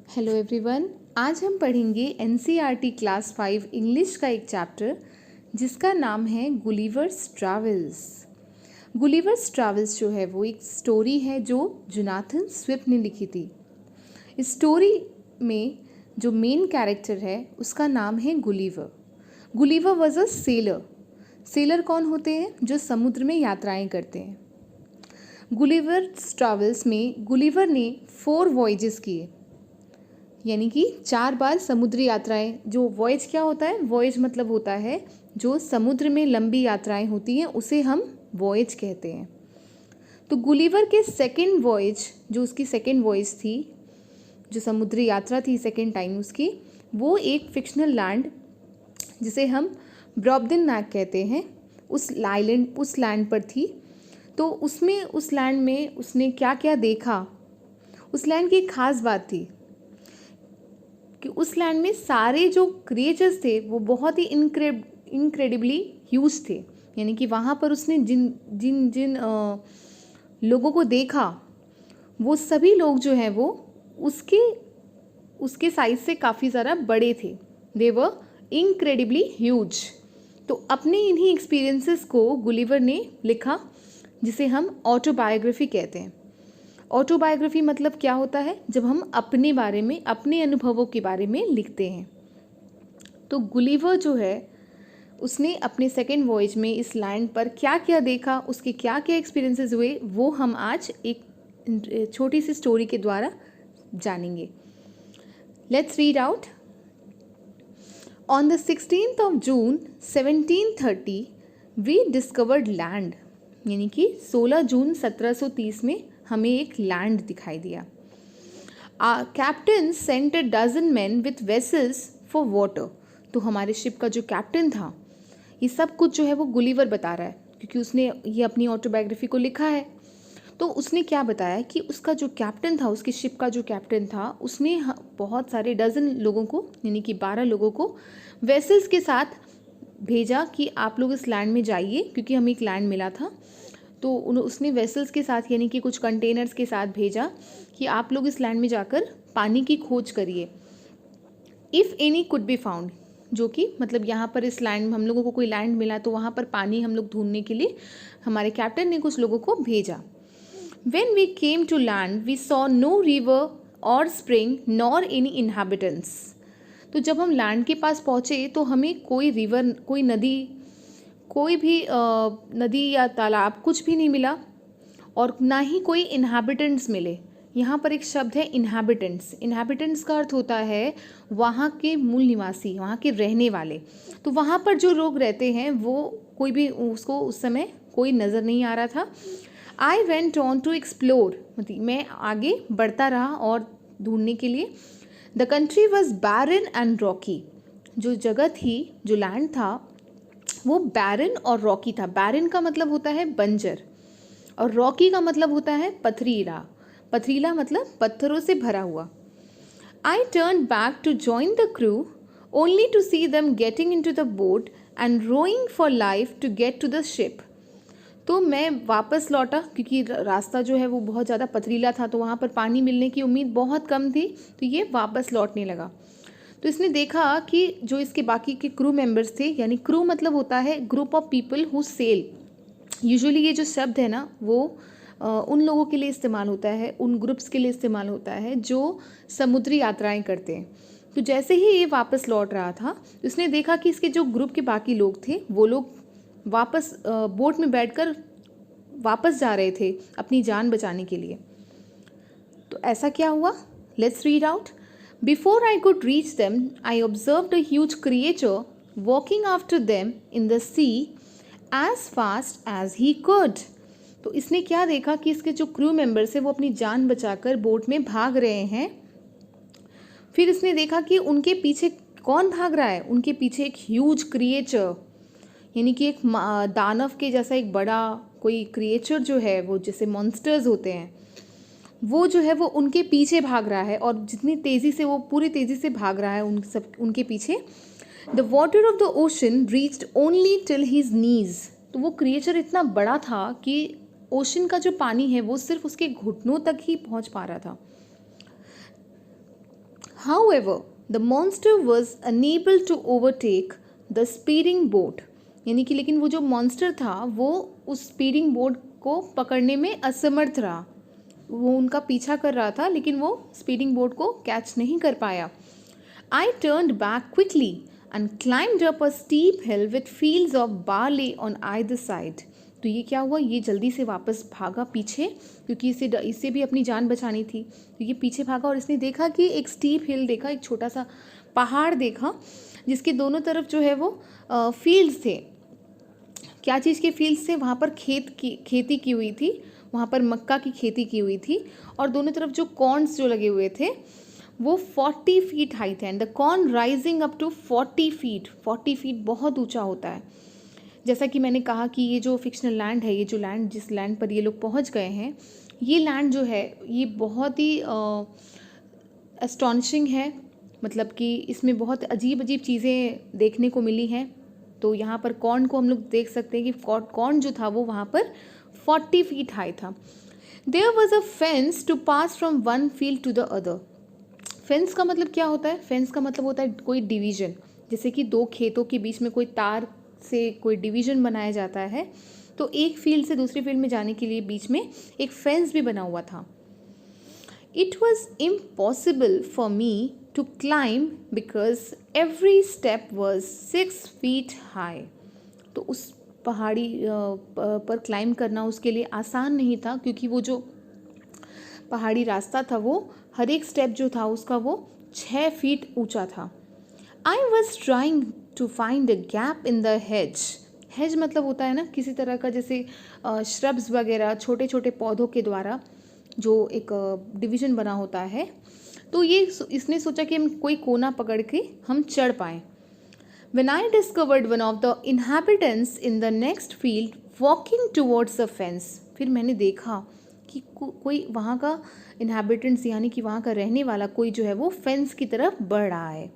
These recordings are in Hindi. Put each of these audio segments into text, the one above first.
Hello everyone. आज हम पढ़ेंगे एनसीईआरटी क्लास 5 इंग्लिश का एक चैप्टर जिसका नाम है गुलिवर्स ट्रैवल्स। गुलिवर्स ट्रैवल्स जो है वो एक स्टोरी है जो जोनाथन स्विफ्ट ने लिखी थी। इस स्टोरी में जो मेन कैरेक्टर है उसका नाम है Gulliver. Gulliver was a seller. Seller कौन होते हैं? जो समुद्र में यात्राएं करते हैं। गुलिवर्स ट्रैवल्स में गुलिवर ने 4 वॉयजेस किए, यानी कि 4 बार समुद्री यात्राएं। जो वॉयज क्या होता है? वॉयज मतलब होता है जो समुद्र में लंबी यात्राएं होती हैं उसे हम वॉयज कहते हैं। तो गुलिवर के सेकंड वॉयज, जो उसकी सेकंड वॉयज थी, जो समुद्री यात्रा थी सेकंड टाइम उसकी, वो एक फिक्शनल लैंड जिसे हम ब्रॉबडिनमैक कहते हैं उस आइलैंड, उस लैंड पर थी। तो उसमें उस लैंड में उसने क्या क्या देखा, उस लैंड की एक खास बात थी कि उस लैंड में सारे जो क्रिएचर्स थे वो बहुत ही इनक्रेडिबली ह्यूज थे। यानी कि वहाँ पर उसने जिन जिन जिन लोगों को देखा वो सभी लोग जो हैं वो उसके साइज से काफ़ी ज़्यादा बड़े थे। दे वर इनक्रेडिबली ह्यूज। तो अपने इन्हीं एक्सपीरियंसेस को गुलिवर ने लिखा, जिसे हम ऑटोबायोग्राफी कहते हैं। ऑटोबायोग्राफी मतलब क्या होता है? जब हम अपने बारे में, अपने अनुभवों के बारे में लिखते हैं। तो गुलिवर जो है उसने अपने सेकेंड वॉयज में इस लैंड पर क्या क्या देखा, उसके क्या क्या एक्सपीरियंसेस हुए, वो हम आज एक छोटी सी स्टोरी के द्वारा जानेंगे। Let's read out. On the 16th of June 1730 we discovered land. यानी कि 16 जून 1730 में हमें एक लैंड दिखाई दिया। Captain sent a dozen men with vessels for water. तो हमारे शिप का जो कैप्टन था, ये सब कुछ जो है वो गुलिवर बता रहा है क्योंकि उसने ये अपनी ऑटोबायोग्राफी को लिखा है। तो उसने क्या बताया कि उसका जो कैप्टन था, उसकी शिप का जो कैप्टन था, उसने बहुत सारे डजन लोगों को, यानी कि 12 लोगों को वेसल्स के साथ भेजा कि आप लोग इस लैंड में जाइए, क्योंकि हमें एक लैंड मिला था। तो उसने वेसल्स के साथ, यानी कि कुछ कंटेनर्स के साथ भेजा कि आप लोग इस लैंड में जाकर पानी की खोज करिए। If any could be found, जो कि मतलब यहाँ पर इस लैंड में हम लोगों को कोई लैंड मिला तो वहाँ पर पानी हम लोग ढूंढने के लिए हमारे कैप्टन ने कुछ लोगों को भेजा। When we came to land, we saw no river or spring nor any inhabitants. तो जब हम लैंड के पास पहुँचे तो हमें कोई रिवर, कोई नदी, कोई भी नदी या तालाब कुछ भी नहीं मिला और ना ही कोई इन्हाबिटेंट्स मिले। यहाँ पर एक शब्द है इन्हाबिटेंट्स। इन्हाबिटेंट्स का अर्थ होता है वहाँ के मूल निवासी, वहाँ के रहने वाले। तो वहाँ पर जो लोग रहते हैं वो कोई भी उसको उस समय कोई नज़र नहीं आ रहा था। I went on to explore, मतलब मैं आगे बढ़ता रहा और ढूंढने के लिए। The country was barren and rocky. जो जगह थी, जो लैंड था, वो बैरन और रॉकी था। बैरन का मतलब होता है बंजर और रॉकी का मतलब होता है पथरीला। पथरीला मतलब पत्थरों से भरा हुआ। I turn back to join the crew only to see them getting into the boat and rowing for life to get to the ship. तो मैं वापस लौटा क्योंकि रास्ता जो है वो बहुत ज़्यादा पथरीला था, तो वहाँ पर पानी मिलने की उम्मीद बहुत कम थी। तो ये वापस लौटने लगा। तो इसने देखा कि जो इसके बाकी के क्रू मेंबर्स थे, यानी क्रू मतलब होता है group of people who sail. Usually ये जो शब्द है ना वो उन लोगों के लिए इस्तेमाल होता है, उन ग्रुप्स के लिए इस्तेमाल होता है जो समुद्री यात्राएं करते हैं। तो जैसे ही ये वापस लौट रहा था, इसने देखा कि इसके जो ग्रुप के बाकी लोग थे वो लोग वापस बोट में बैठकर वापस जा रहे थे अपनी जान बचाने के लिए। तो ऐसा क्या हुआ? Let's read out. Before I could reach them I observed a huge creature walking after them in the sea as fast as he could. तो इसने क्या देखा कि इसके जो क्रू मेंबर्स हैं वो अपनी जान बचाकर बोट में भाग रहे हैं। फिर इसने देखा कि उनके पीछे कौन भाग रहा है? उनके पीछे एक ह्यूज क्रिएचर, यानी कि एक दानव के जैसा एक बड़ा कोई क्रिएचर जो है, वो जैसे मॉन्स्टर्स होते हैं, वो जो है वो उनके पीछे भाग रहा है। और जितनी तेज़ी से वो पूरी तेज़ी से भाग रहा है उनके पीछे। The water of the ocean reached only till his knees. तो वो क्रिएचर इतना बड़ा था कि ओशन का जो पानी है वो सिर्फ उसके घुटनों तक ही पहुंच पा रहा था। However, the monster was unable to overtake the speeding boat. यानी कि लेकिन वो जो मॉन्स्टर था वो उस स्पीडिंग बोट को पकड़ने में असमर्थ रहा. वो उनका पीछा कर रहा था लेकिन वो स्पीडिंग बोट को कैच नहीं कर पाया. I turned back quickly and climbed up a steep hill with fields of barley on either side. तो ये क्या हुआ, ये जल्दी से वापस भागा पीछे क्योंकि इससे भी अपनी जान बचानी थी. तो ये पीछे भागा और इसने देखा कि एक स्टीप हिल देखा, एक छोटा सा पहाड़ देखा जिसके दोनों तरफ जो है वो फील्ड्स थे. क्या चीज़ के फील्ड्स थे, वहाँ पर खेती की हुई थी, वहाँ पर मक्का की खेती की हुई थी और दोनों तरफ जो कॉर्न्स जो लगे हुए थे वो 40 फीट हाई थे. And the corn rising up to 40 feet. 40 feet बहुत ऊंचा होता है. जैसा कि मैंने कहा कि ये जो फिक्शनल लैंड है, ये जो लैंड जिस लैंड पर ये लोग पहुंच गए हैं, ये लैंड जो है ये बहुत ही एस्टॉनिशिंग है. मतलब कि इसमें बहुत अजीब अजीब चीज़ें देखने को मिली हैं. तो यहाँ पर कॉर्न को हम लोग देख सकते हैं कि कॉर्न जो था वो वहाँ पर 40 फीट हाई था. There was a fence to pass from one field to the other. Fence का मतलब क्या होता है? फेंस का मतलब होता है कोई डिवीजन. जैसे कि दो खेतों के बीच में कोई तार से कोई डिवीजन बनाया जाता है, तो एक फील्ड से दूसरी फील्ड में जाने के लिए बीच में एक फेंस भी बना हुआ था. It was impossible for me to climb because every step was 6 feet high. तो उस पहाड़ी पर क्लाइम करना उसके लिए आसान नहीं था क्योंकि वो जो पहाड़ी रास्ता था वो हर एक स्टेप जो था उसका वो 6 फीट ऊंचा था. I was trying to find a gap in the hedge. Hedge मतलब होता है ना किसी तरह का, जैसे श्रब्स वगैरह छोटे छोटे पौधों के द्वारा जो एक डिवीजन बना होता है. तो ये इसने सोचा कि हम कोई कोना पकड़ के हम चढ़ पाएँ. When I discovered one of the inhabitants in the next field walking towards the fence, फिर मैंने देखा कि कोई वहाँ का inhabitants यानी कि वहाँ का रहने वाला कोई जो है वो फेंस की तरफ बढ़ रहा है.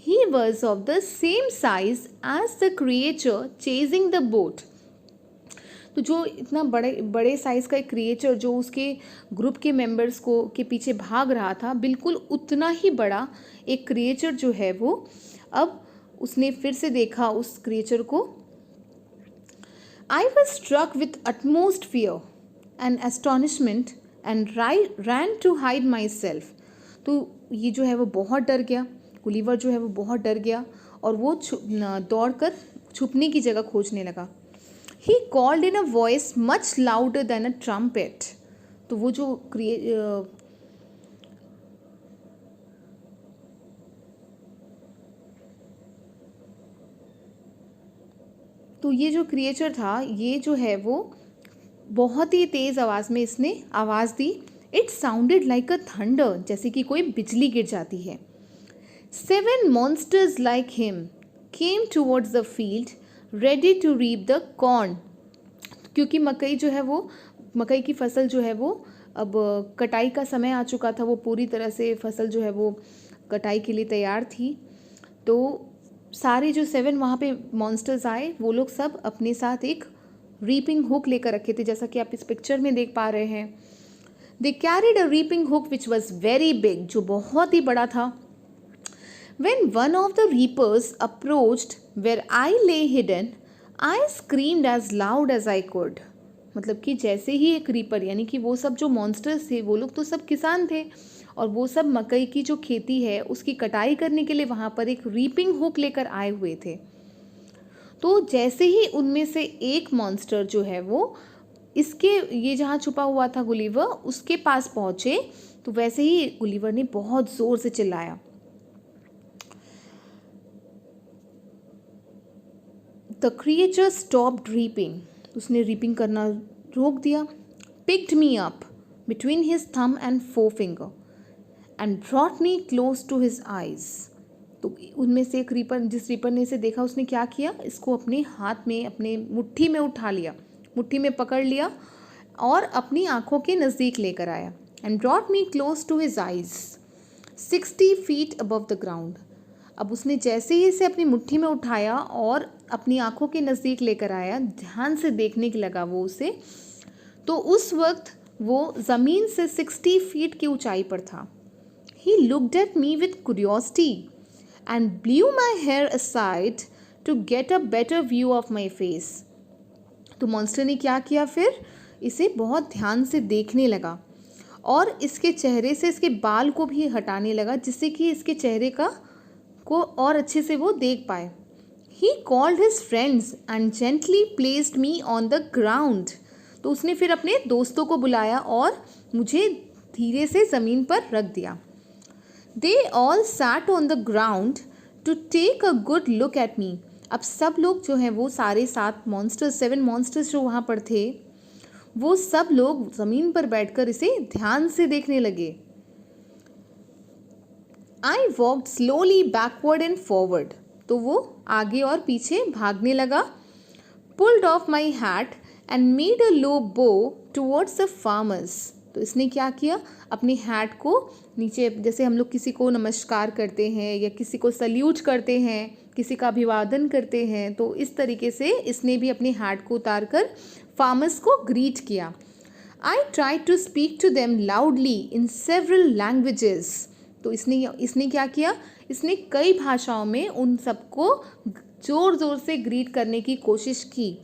He was of the same size as the creature chasing the boat. तो जो इतना बड़े साइज़ का एक क्रिएचर जो उसके ग्रुप के मेंबर्स को के पीछे भाग रहा था, बिल्कुल उतना ही बड़ा एक क्रिएचर जो है वो अब उसने फिर से देखा उस क्रिएचर को. I was struck with utmost fear and astonishment and ran to hide myself. तो ये जो है वो बहुत डर गया, गुलिवर जो है वो बहुत डर गया और वो दौड़ कर छुपने की जगह खोजने लगा. He called in a voice much louder then a trumpet. तो वो जो ये जो क्रिएचर था ये जो है वो बहुत ही तेज़ आवाज़ में इसने आवाज़ दी. It sounded like a thunder, जैसे कि कोई बिजली गिर जाती है. 7 monsters like him came towards the field ready to reap the corn. क्योंकि मकई जो है वो मकई की फसल जो है वो अब कटाई का समय आ चुका था. वो पूरी तरह से फसल जो है वो कटाई के लिए तैयार थी. तो सारे जो 7 वहाँ पे मॉन्स्टर्स आए, वो लोग सब अपने साथ एक रीपिंग हुक लेकर रखे थे, जैसा कि आप इस पिक्चर में देख पा रहे हैं. दे carried a reaping hook which was very big, जो बहुत ही बड़ा था. When one of the reapers approached where I lay hidden, I screamed as loud as I could. मतलब कि जैसे ही एक रीपर यानी कि वो सब जो मॉन्स्टर्स थे वो लोग तो सब किसान थे और वो सब मकई की जो खेती है उसकी कटाई करने के लिए वहाँ पर एक रीपिंग हुक लेकर आए हुए थे. तो जैसे ही उनमें से एक मॉन्स्टर जो है वो इसके ये जहाँ छुपा हुआ था गुलिवर उसके पास पहुँचे, तो वैसे ही गुलिवर ने बहुत ज़ोर से चिल्लाया. The creature stopped reaping. उसने रीपिंग करना रोक दिया. Picked me up between his thumb and forefinger and brought me close to his eyes. तो उनमें से एक रीपर, जिस रीपर ने इसे देखा उसने क्या किया, इसको अपने हाथ में अपने मुट्ठी में उठा लिया, मुट्ठी में पकड़ लिया और अपनी आँखों के नज़दीक लेकर आया. And brought me close to his eyes 60 feet above the ground. अब उसने जैसे ही इसे अपनी मुट्ठी में उठाया और अपनी आंखों के नज़दीक लेकर आया, ध्यान से देखने के लगा वो उसे, तो उस वक्त वो ज़मीन से 60 फीट की ऊंचाई पर था. He looked at me with curiosity and blew my hair aside to get a better view of my face. तो मॉन्स्टर ने क्या किया, फिर इसे बहुत ध्यान से देखने लगा और इसके चेहरे से इसके बाल को भी हटाने लगा, जिससे कि इसके चेहरे को और अच्छे से वो देख पाए. He called his friends and gently placed me on the ground. तो उसने फिर अपने दोस्तों को बुलाया और मुझे धीरे से ज़मीन पर रख दिया. They all sat on the ground to take a good look at me. अब सब लोग जो हैं वो सारे 7 मॉन्स्टर्स जो वहाँ पर थे, वो सब लोग ज़मीन पर बैठकर इसे ध्यान से देखने लगे. I walked slowly backward and forward. तो वो आगे और पीछे भागने लगा. Pulled off my hat and made a low bow towards the farmers. तो इसने क्या किया, अपने हैट को नीचे, जैसे हम लोग किसी को नमस्कार करते हैं या किसी को सल्यूट करते हैं, किसी का अभिवादन करते हैं, तो इस तरीके से इसने भी अपने हैट को उतार कर फार्मर्स को ग्रीट किया. I try to speak to them loudly in several languages. तो इसने क्या किया, इसने कई भाषाओं में उन सबको ज़ोर ज़ोर से ग्रीट करने की कोशिश की.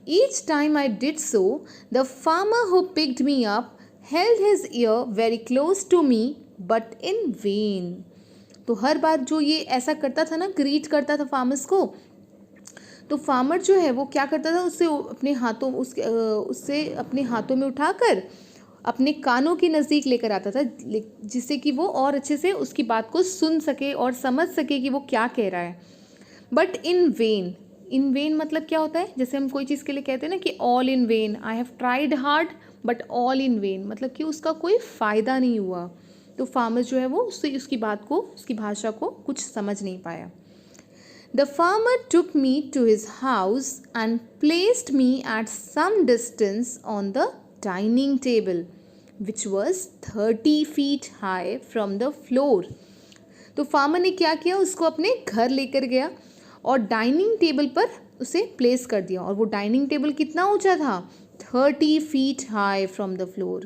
Each time I did so the farmer who picked me up held his ear very close to me but in vain. तो हर बार जो ये ऐसा करता था ना, ग्रीट करता था फार्मर्स को, तो फार्मर जो है वो क्या करता था, उससे अपने हाथों में उठाकर अपने कानों के नज़दीक लेकर आता था, जिससे कि वो और अच्छे से उसकी बात को सुन सके और समझ सके कि वो क्या कह रहा है. बट इन वेन मतलब क्या होता है, जैसे हम कोई चीज़ के लिए कहते हैं ना कि all in when, I have tried hard but all in when, मतलब कि उसका कोई फ़ायदा नहीं हुआ. तो फार्मर जो है वो उसकी बात को, उसकी भाषा को कुछ समझ नहीं पाया. The farmer took me to his house and placed me at some distance on the dining table which was 30 feet high from the floor. तो फार्मर ने क्या किया, उसको अपने घर लेकर गया और डाइनिंग टेबल पर उसे प्लेस कर दिया. और वो डाइनिंग टेबल कितना ऊंचा था, 30 feet high from the floor.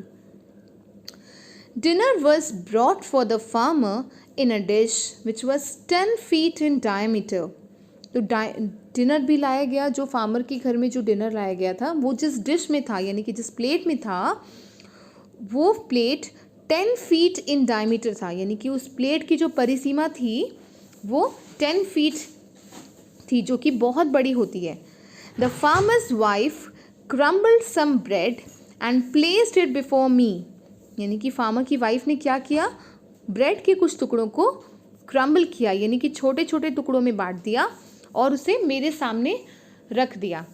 Dinner was brought for the farmer in a dish which was 10 feet in diameter. तो डिनर भी लाया गया, जो फार्मर के घर में जो डिनर लाया गया था वो जिस डिश में था, यानी कि जिस प्लेट में था, वो प्लेट 10 feet in diameter था, यानी कि उस प्लेट की जो परिसीमा थी वो 10 feet थी, जो कि बहुत बड़ी होती है. The farmer's wife crumbled some bread and placed it before me. यानी कि फार्मर की वाइफ ने क्या किया, ब्रेड के कुछ टुकड़ों को क्रम्बल किया, यानी कि छोटे छोटे टुकड़ों में बांट दिया और उसे मेरे सामने रख दिया.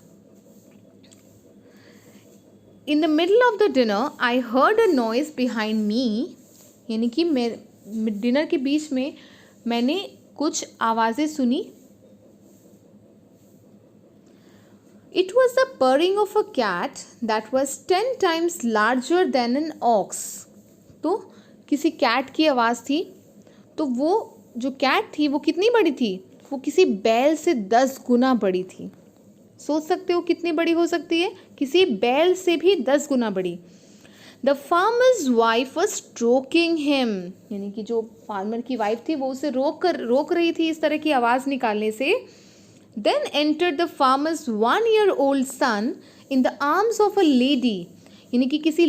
In the middle of the dinner, I heard a noise behind me. यानी कि डिनर के बीच में मैंने कुछ आवाज़ें सुनी. It was the purring of a cat that was 10 times larger than an ox. तो किसी कैट की आवाज़ थी. तो वो जो कैट थी वो कितनी बड़ी थी, वो किसी बैल से 10 गुना बड़ी थी. सोच सकते हो कितनी बड़ी हो सकती है, किसी बैल से भी 10 गुना बड़ी. The farmer's wife was stroking him. यानी कि जो फार्मर की वाइफ थी वो उसे रोक रही थी इस तरह की आवाज़ निकालने से. Then entered the farmer's 1-year-old son in the arms of a lady. यानी कि किसी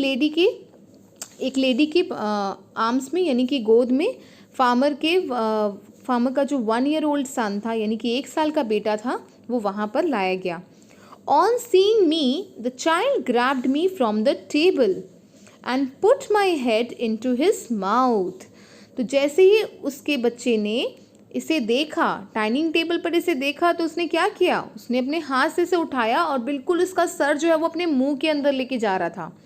एक लेडी की आर्म्स में, यानी कि गोद में फार्मर का जो 1-year-old सन था, यानी कि 1 साल का बेटा था, वो वहाँ पर लाया गया. On seeing me, the child grabbed me from the table and put my head into his mouth. तो जैसे ही उसके बच्चे ने इसे देखा, डाइनिंग टेबल पर इसे देखा, तो उसने क्या किया, उसने अपने हाथ से इसे उठाया और बिल्कुल उसका सर जो है वो अपने मुंह के अंदर लेके जा रहा था.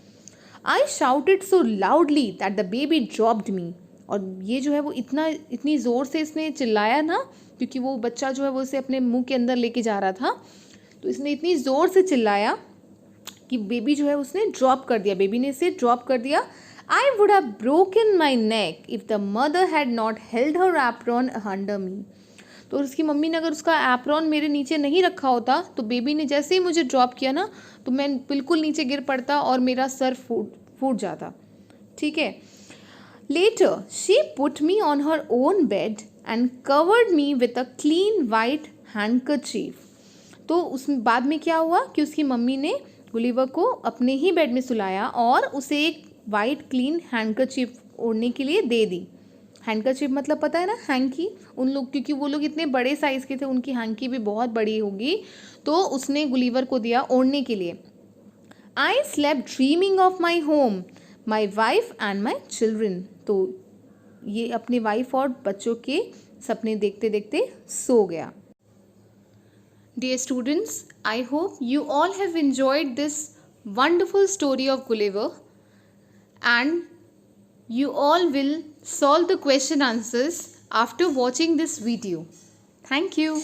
I shouted so loudly that the baby dropped मी. और ये जो है वो इतनी ज़ोर से इसने चिल्लाया ना, क्योंकि वो बच्चा जो है वो इसे अपने मुंह के अंदर लेके जा रहा था, तो इसने इतनी ज़ोर से चिल्लाया कि बेबी जो है उसने ड्रॉप कर दिया, बेबी ने इसे ड्रॉप कर दिया. I would have broken my neck if the mother had not held her apron under me. तो उसकी मम्मी ने अगर उसका एप्रॉन मेरे नीचे नहीं रखा होता, तो बेबी ने जैसे ही मुझे ड्रॉप किया ना, तो मैं बिल्कुल नीचे गिर पड़ता और मेरा सर फूट जाता. ठीक है. Later, she put me on her own bed and covered me with a clean white handkerchief. तो उस बाद में क्या हुआ कि उसकी मम्मी ने गुलिवर को अपने ही बेड में सुलाया और उसे एक वाइट क्लीन हैंडकरचीफ ओढ़ने के लिए दे दी. हैंडकरचीफ मतलब पता है ना, हैंकी. उन लोग, क्योंकि वो लोग इतने बड़े साइज़ के थे, उनकी हैंकी भी बहुत बड़ी होगी, तो उसने गुलिवर को दिया ओढ़ने के लिए. I slept dreaming of my home, my wife and my children. तो ये अपने वाइफ और बच्चों के सपने देखते देखते सो गया. Dear students, I hope you all have enjoyed this wonderful story of Gulliver, and you all will solve the question answers after watching this video. Thank you.